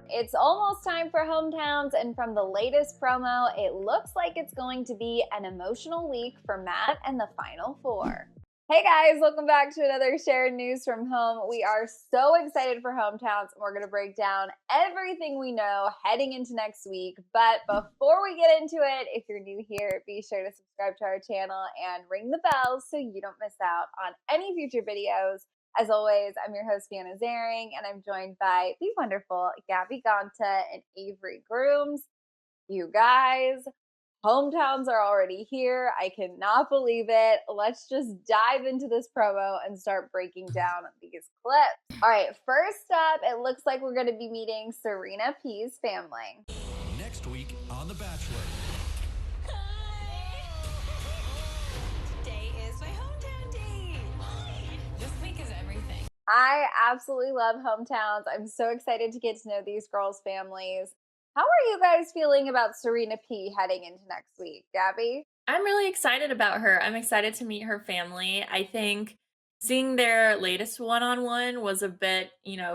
It's almost time for hometowns, and from the latest promo, it looks like it's going to be an emotional week for Matt and the Final Four. Hey guys, welcome back to another shared news from home. We are so excited for hometowns. We're going to break down everything we know heading into next week. But before we get into it, if you're new here, be sure to subscribe to our channel and ring the bell so you don't miss out on any future videos. As always, I'm your host, Fiona Zaring, and I'm joined by the wonderful Gabby Ganta and Avery Grooms. You guys, hometowns are already here. I cannot believe it. Let's just dive into this promo and start breaking down these clips. All right, first up, it looks like we're going to be meeting Serena P's family. Next week on The Bachelor. Today is my hometown day. This week is everything. I absolutely love hometowns. I'm so excited to get to know these girls' families. How are you guys feeling about Serena P heading into next week, Gabby? I'm really excited about her. I'm excited to meet her family. I think seeing their latest one-on-one was a bit,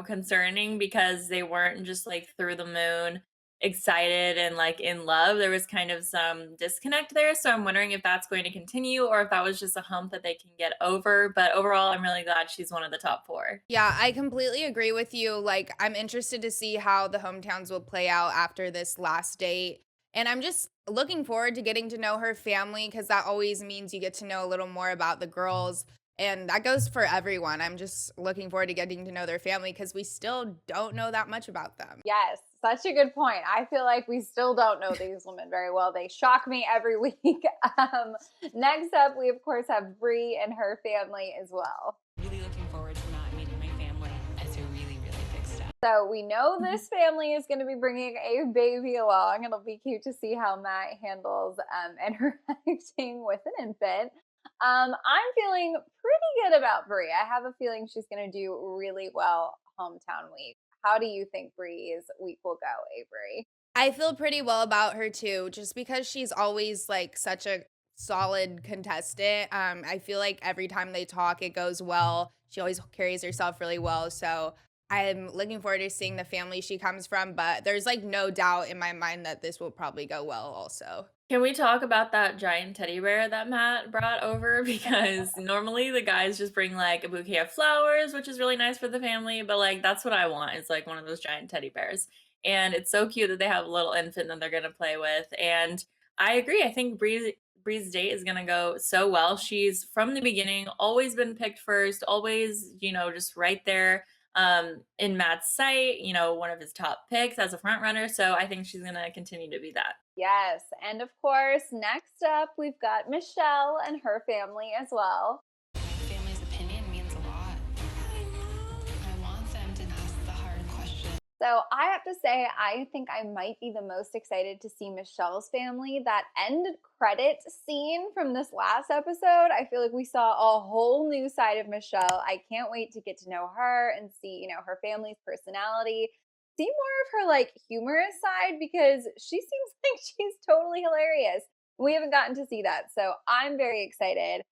concerning because they weren't just like through the moon excited and like in love. There was kind of some disconnect there. So I'm wondering if that's going to continue or if that was just a hump that they can get over. But overall, I'm really glad she's one of the top four. Yeah, I completely agree with you. Like, I'm interested to see how the hometowns will play out after this last date. And I'm just looking forward to getting to know her family because that always means you get to know a little more about the girls. And that goes for everyone. I'm just looking forward to getting to know their family because we still don't know that much about them. Yes, such a good point. I feel like we still don't know these women very well. They shock me every week. Next up, we of course have Bree and her family as well. Really looking forward to not meeting my family. It's a really, really big step. So we know this family is going to be bringing a baby along. It'll be cute to see how Matt handles interacting with an infant. I'm feeling pretty good about Bree. I have a feeling she's going to do really well hometown week. How do you think Bree's week will go, Avery? I feel pretty well about her too, just because she's always like such a solid contestant. I feel like every time they talk, it goes well. She always carries herself really well. So I'm looking forward to seeing the family she comes from, but there's like no doubt in my mind that this will probably go well also. Can we talk about that giant teddy bear that Matt brought over? Because normally the guys just bring like a bouquet of flowers, which is really nice for the family, but like that's what I want. It's like one of those giant teddy bears. And it's so cute that they have a little infant that they're gonna play with. And I agree. I think Bree's date is gonna go so well. She's from the beginning always been picked first, always, just right there in Matt's sight, one of his top picks as a front runner. So I think she's gonna continue to be that. Yes. And of course, next up, we've got Michelle and her family as well. My family's opinion means a lot. I know. I want them to ask the hard questions. So I have to say, I think I might be the most excited to see Michelle's family. That end credit scene from this last episode, I feel like we saw a whole new side of Michelle. I can't wait to get to know her and see, her family's personality, see more of her like humorous side because she seems like she's totally hilarious. We haven't gotten to see that. So I'm very excited.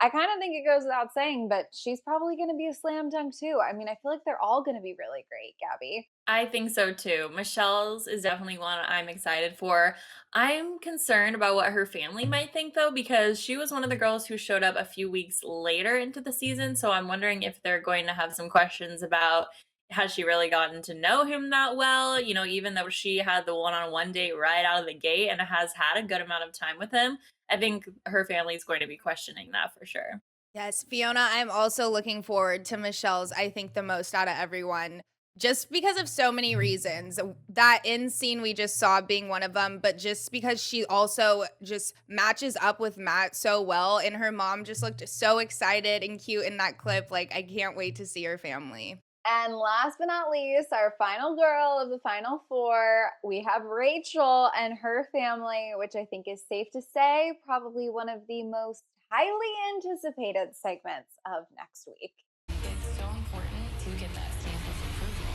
I kind of think it goes without saying, but she's probably going to be a slam dunk too. I mean, I feel like they're all going to be really great, Gabby. I think so too. Michelle's is definitely one I'm excited for. I'm concerned about what her family might think though, because she was one of the girls who showed up a few weeks later into the season. So I'm wondering if they're going to have some questions about has she really gotten to know him that well? Even though she had the one-on-one date right out of the gate and has had a good amount of time with him, I think her family is going to be questioning that for sure. Yes, Fiona, I'm also looking forward to Michelle's, I think, the most out of everyone, just because of so many reasons. That end scene we just saw being one of them, but just because she also just matches up with Matt so well, and her mom just looked so excited and cute in that clip. Like, I can't wait to see her family. And last but not least, our final girl of the final four, we have Rachael and her family, which I think is safe to say probably one of the most highly anticipated segments of next week. It's so important to get that stamp of approval.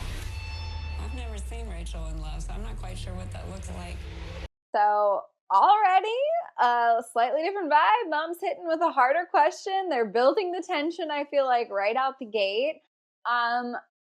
I've never seen Rachael in love, so I'm not quite sure what that looks like. So already a slightly different vibe. Mom's hitting with a harder question. They're building the tension, I feel like, right out the gate.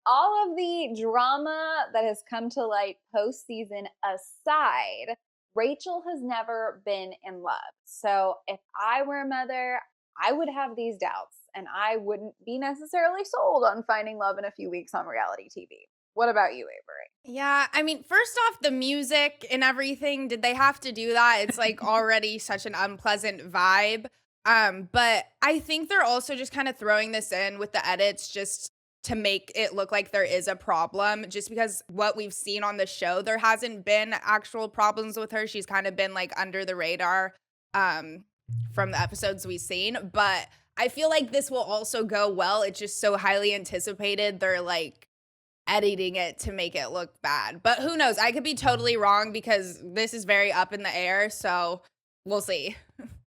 all of the drama that has come to light post-season aside, Rachel has never been in love. So if I were a mother, I would have these doubts and I wouldn't be necessarily sold on finding love in a few weeks on reality TV. What about you, Avery? Yeah, I mean, first off, the music and everything, did they have to do that? It's like already such an unpleasant vibe. But I think they're also just kind of throwing this in with the edits just to make it look like there is a problem, just because what we've seen on the show, there hasn't been actual problems with her. She's kind of been like under the radar um from the episodes we've seen, but I feel like this will also go well. It's just so highly anticipated. They're like editing it to make it look bad. But who knows? I could be totally wrong because this is very up in the air. So we'll see.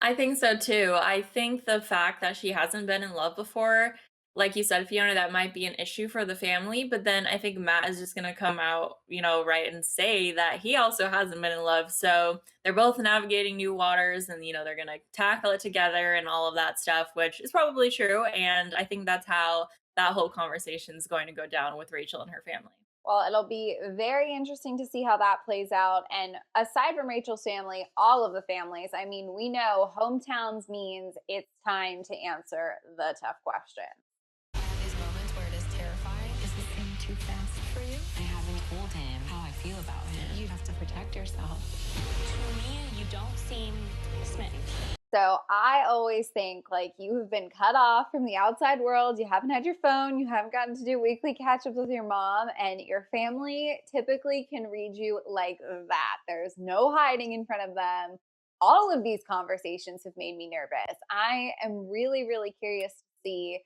I think so too. I think the fact that she hasn't been in love before, like you said, Fiona, that might be an issue for the family. But then I think Matt is just going to come out, right, and say that he also hasn't been in love. So they're both navigating new waters and, they're going to tackle it together and all of that stuff, which is probably true. And I think that's how that whole conversation is going to go down with Rachel and her family. Well, it'll be very interesting to see how that plays out. And aside from Rachel's family, all of the families, I mean, we know hometowns means it's time to answer the tough question. These moments where it is terrifying. Is this thing too fast for you? I haven't told him how I feel about him. You have to protect yourself. To me, you don't seem smitten. So I always think like you have been cut off from the outside world. You haven't had your phone. You haven't gotten to do weekly catch ups with your mom, and your family typically can read you like that. There's no hiding in front of them. All of these conversations have made me nervous. I am really, really curious to see,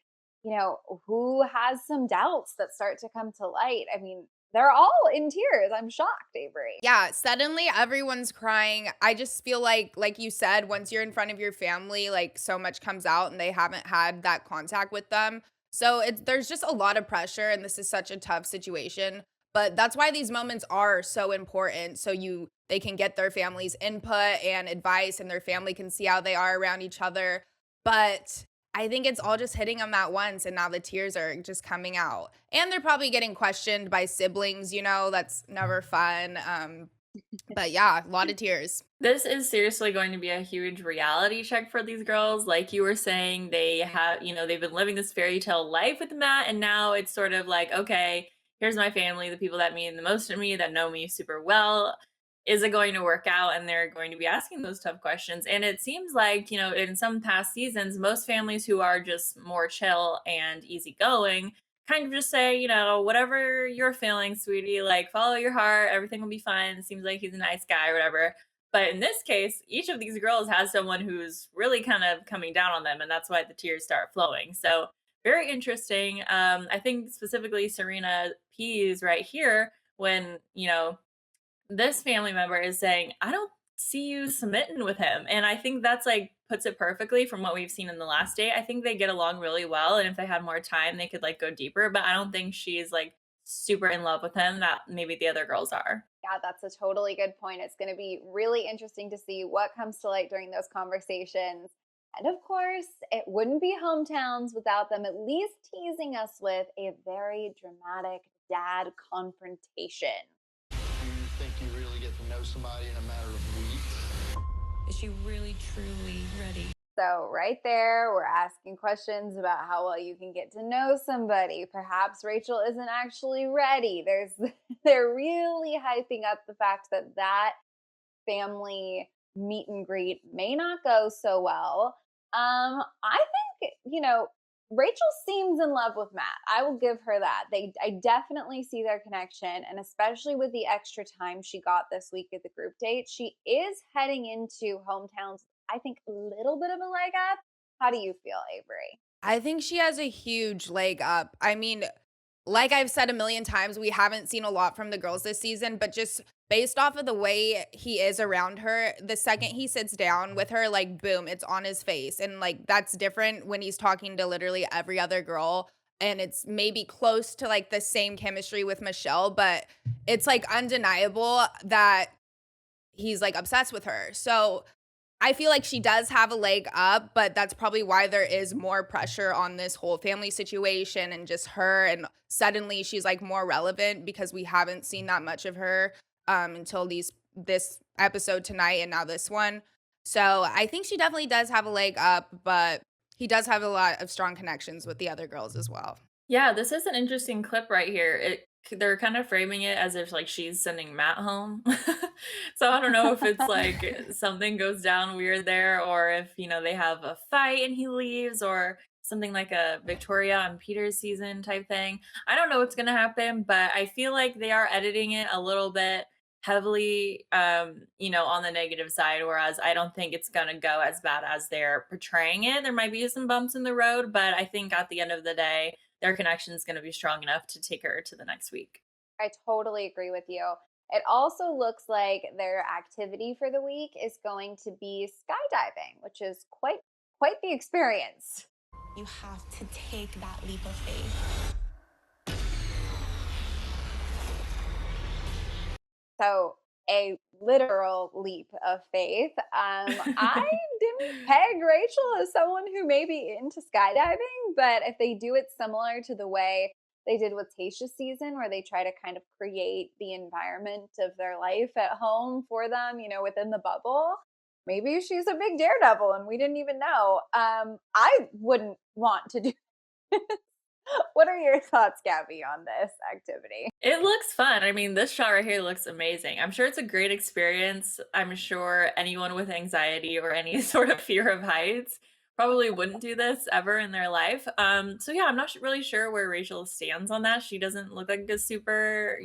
who has some doubts that start to come to light. I mean, they're all in tears. I'm shocked, Avery. Yeah, suddenly everyone's crying. I just feel like you said, once you're in front of your family, like so much comes out and they haven't had that contact with them. So there's just a lot of pressure and this is such a tough situation. But that's why these moments are so important. So they can get their family's input and advice and their family can see how they are around each other. But I think it's all just hitting them at once, and now the tears are just coming out. And they're probably getting questioned by siblings, that's never fun. But yeah, a lot of tears. This is seriously going to be a huge reality check for these girls. Like you were saying, they have, they've been living this fairy tale life with Matt, and now it's sort of like, okay, here's my family, the people that mean the most to me, that know me super well. Is it going to work out? And they're going to be asking those tough questions. And it seems like, in some past seasons, most families who are just more chill and easygoing kind of just say, whatever you're feeling, sweetie, like follow your heart, everything will be fine. It seems like he's a nice guy or whatever. But in this case, each of these girls has someone who's really kind of coming down on them. And that's why the tears start flowing. So very interesting. I think specifically Serena P is right here when, this family member is saying, I don't see you smitten with him. And I think that's like puts it perfectly from what we've seen in the last date. I think they get along really well. And if they had more time, they could like go deeper. But I don't think she's like super in love with him that maybe the other girls are. Yeah, that's a totally good point. It's going to be really interesting to see what comes to light during those conversations. And of course, it wouldn't be hometowns without them at least teasing us with a very dramatic dad confrontation. You really get to know somebody in a matter of weeks. Is she really, truly ready? So right there, we're asking questions about how well you can get to know somebody. Perhaps Rachel isn't actually ready. They're really hyping up the fact that family meet and greet may not go so well. I think, Rachel seems in love with Matt. I will give her that. I definitely see their connection, and especially with the extra time she got this week at the group date, she is heading into hometowns, I think, a little bit of a leg up. How do you feel, Avery? I think she has a huge leg up. I mean, like I've said a million times, we haven't seen a lot from the girls this season, but just based off of the way he is around her, the second he sits down with her, like, boom, it's on his face. And like, that's different when he's talking to literally every other girl. And it's maybe close to like the same chemistry with Michelle, but it's like undeniable that he's like obsessed with her. So I feel like she does have a leg up, but that's probably why there is more pressure on this whole family situation and just her. And suddenly she's like more relevant because we haven't seen that much of her until this episode tonight and now this one. So I think she definitely does have a leg up, but he does have a lot of strong connections with the other girls as well. Yeah, this is an interesting clip right here. They're kind of framing it as if like she's sending Matt home. So I don't know if it's like something goes down weird there, or if, they have a fight and he leaves, or something like a Victoria and Peter's season type thing. I don't know what's gonna happen, but I feel like they are editing it a little bit heavily, on the negative side, whereas I don't think it's gonna go as bad as they're portraying it. There might be some bumps in the road, but I think at the end of the day, their connection is going to be strong enough to take her to the next week. I totally agree with you. It also looks like their activity for the week is going to be skydiving, which is quite the experience. You have to take that leap of faith. So a literal leap of faith. I didn't peg Rachel as someone who may be into skydiving, but if they do it similar to the way they did with Tayshia's season, where they try to kind of create the environment of their life at home for them, within the bubble, maybe she's a big daredevil and we didn't even know. I wouldn't want to do What are your thoughts, Gabby, on this activity? It looks fun. I mean, this shot right here looks amazing. I'm sure it's a great experience. I'm sure anyone with anxiety or any sort of fear of heights probably wouldn't do this ever in their life. So yeah, I'm not really sure where Rachel stands on that. She doesn't look like a super,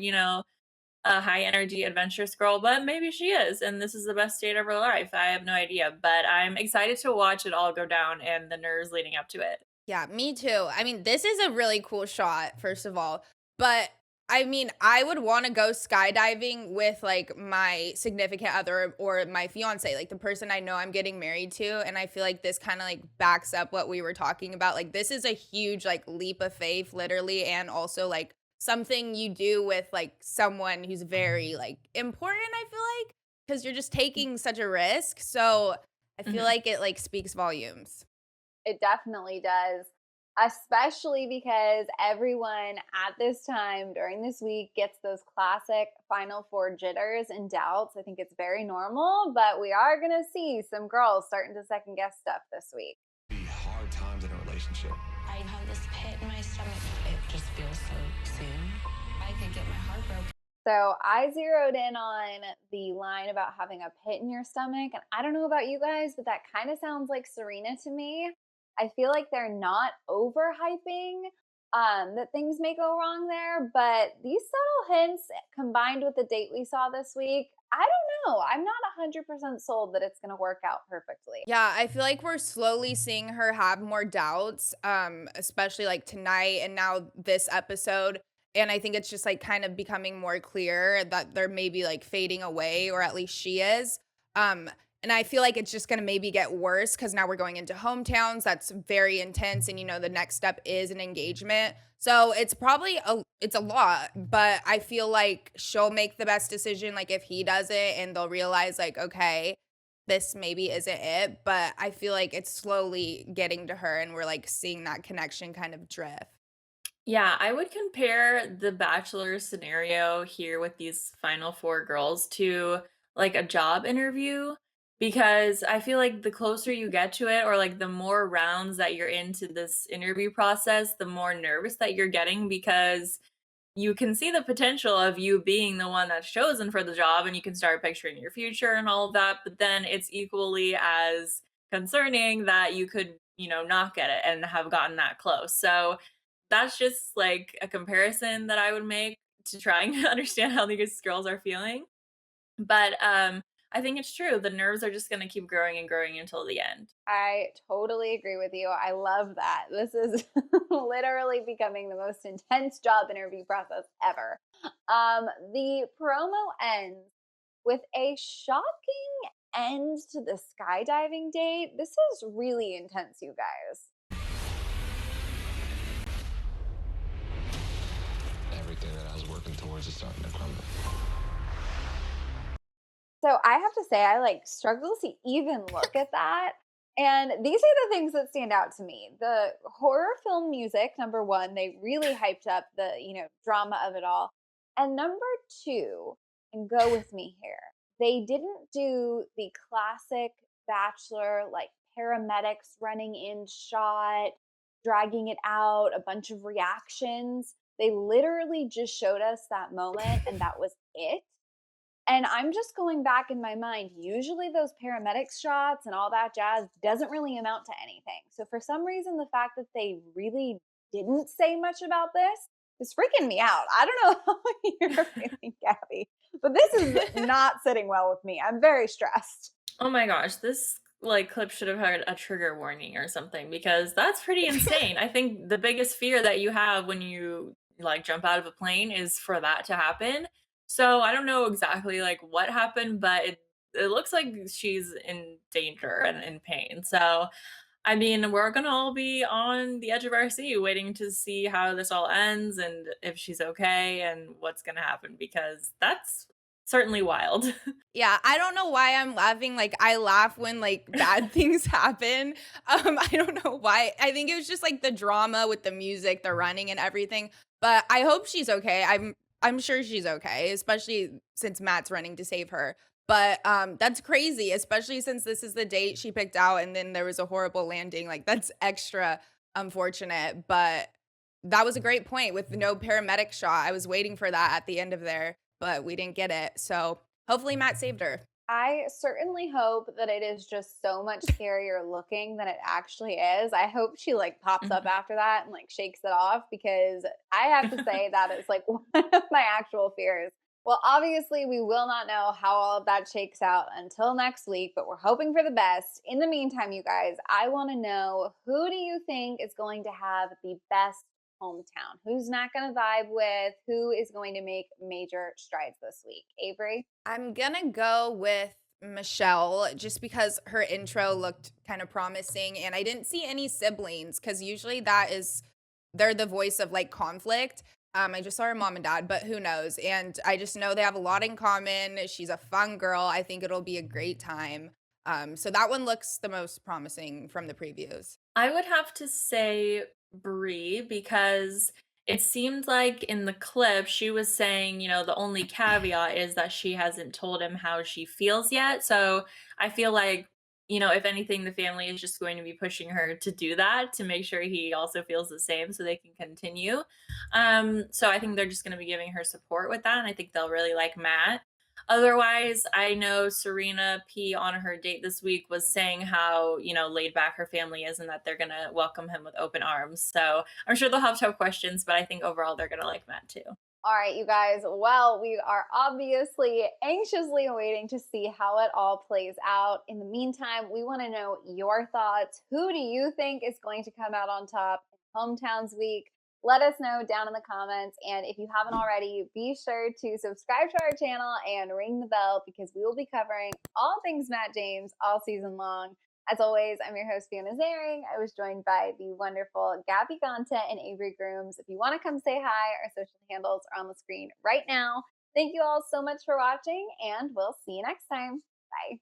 a high energy adventurous girl, but maybe she is, and this is the best date of her life. I have no idea, but I'm excited to watch it all go down and the nerves leading up to it. Yeah, me too. I mean, this is a really cool shot, first of all. But I mean, I would want to go skydiving with like my significant other or my fiance, like the person I know I'm getting married to. And I feel like this kind of like backs up what we were talking about. Like, this is a huge like leap of faith, literally, and also like something you do with like someone who's very like important, I feel like, because you're just taking such a risk. So I feel Mhm. like it like speaks volumes. It definitely does, especially because everyone at this time during this week gets those classic Final Four jitters and doubts. I think it's very normal, but we are going to see some girls starting to second guess stuff this week. Be hard times in a relationship. I have this pit in my stomach. It just feels so soon. I could get my heart broken. So I zeroed in on the line about having a pit in your stomach. And I don't know about you guys, but that kind of sounds like Serena to me. I feel like they're not overhyping that things may go wrong there, but these subtle hints combined with the date we saw this week, I don't know. I'm not 100% sold that it's going to work out perfectly. Yeah, I feel like we're slowly seeing her have more doubts, especially like tonight and now this episode. And I think it's just like kind of becoming more clear that they're maybe like fading away, or at least she is. And I feel like it's just gonna maybe get worse because now we're going into hometowns. That's very intense, and the next step is an engagement. So it's probably it's a lot, but I feel like she'll make the best decision. Like if he does it, and they'll realize like, okay, this maybe isn't it. But I feel like it's slowly getting to her, and we're like seeing that connection kind of drift. Yeah, I would compare the Bachelor scenario here with these final four girls to like a job interview, because I feel like the closer you get to it, or like the more rounds that you're into this interview process, the more nervous that you're getting, because you can see the potential of you being the one that's chosen for the job, and you can start picturing your future and all of that. But then it's equally as concerning that you could, not get it and have gotten that close. So that's just like a comparison that I would make to trying to understand how these girls are feeling. But I think it's true. The nerves are just going to keep growing and growing until the end. I totally agree with you. I love that. This is literally becoming the most intense job interview process ever. The promo ends with a shocking end to the skydiving date. This is really intense, you guys. Everything that I was working towards is starting to crumble. So I have to say, I like struggle to even look at that. And these are the things that stand out to me. The horror film music, number one, they really hyped up the, drama of it all. And number two, and go with me here, they didn't do the classic Bachelor, like paramedics running in shot, dragging it out, a bunch of reactions. They literally just showed us that moment, and that was it. And I'm just going back in my mind, usually those paramedics shots and all that jazz doesn't really amount to anything. So for some reason, the fact that they really didn't say much about this is freaking me out. I don't know how you're feeling, Gabby, but this is not sitting well with me. I'm very stressed. Oh my gosh, this like clip should have had a trigger warning or something because that's pretty insane. I think the biggest fear that you have when you like jump out of a plane is for that to happen. So I don't know exactly like what happened, but it looks like she's in danger and in pain. So I mean, we're gonna all be on the edge of our seat waiting to see how this all ends and if she's okay and what's gonna happen because that's certainly wild. Yeah, I don't know why I'm laughing. Like, I laugh when like bad things happen. I don't know why. I think it was just like the drama with the music, the running and everything. But I hope she's okay. I'm sure she's okay, especially since Matt's running to save her. But that's crazy, especially since this is the date she picked out and then there was a horrible landing. Like that's extra unfortunate. But that was a great point with no paramedic shot. I was waiting for that at the end of there, but we didn't get it. So hopefully Matt saved her. I certainly hope that it is just so much scarier looking than it actually is. I hope she like pops up Mhm. after that and like shakes it off because I have to say that is like one of my actual fears. Well, obviously, we will not know how all of that shakes out until next week, but we're hoping for the best. In the meantime, you guys, I want to know, who do you think is going to have the best hometown? Who's not going to vibe with? Who is going to make major strides this week? Avery? I'm gonna go with Michelle just because her intro looked kind of promising and I didn't see any siblings because usually they're the voice of like conflict. I just saw her mom and dad, but who knows? And I just know they have a lot in common. She's a fun girl. I think it'll be a great time. So that one looks the most promising from the previews. I would have to say Brie because it seemed like in the clip she was saying, the only caveat is that she hasn't told him how she feels yet. So I feel like, if anything, the family is just going to be pushing her to do that to make sure he also feels the same so they can continue. So I think they're just going to be giving her support with that. And I think they'll really like Matt. Otherwise, I know Serena P on her date this week was saying how, laid back her family is and that they're going to welcome him with open arms. So I'm sure they'll have tough questions, but I think overall they're going to like Matt too. All right, you guys. Well, we are obviously anxiously awaiting to see how it all plays out. In the meantime, we want to know your thoughts. Who do you think is going to come out on top in Hometowns Week? Let us know down in the comments. And if you haven't already, be sure to subscribe to our channel and ring the bell because we will be covering all things Matt James all season long. As always, I'm your host, Fiona Zaring. I was joined by the wonderful Gabby Ganta and Avery Grooms. If you want to come say hi, our social handles are on the screen right now. Thank you all so much for watching, and we'll see you next time. Bye.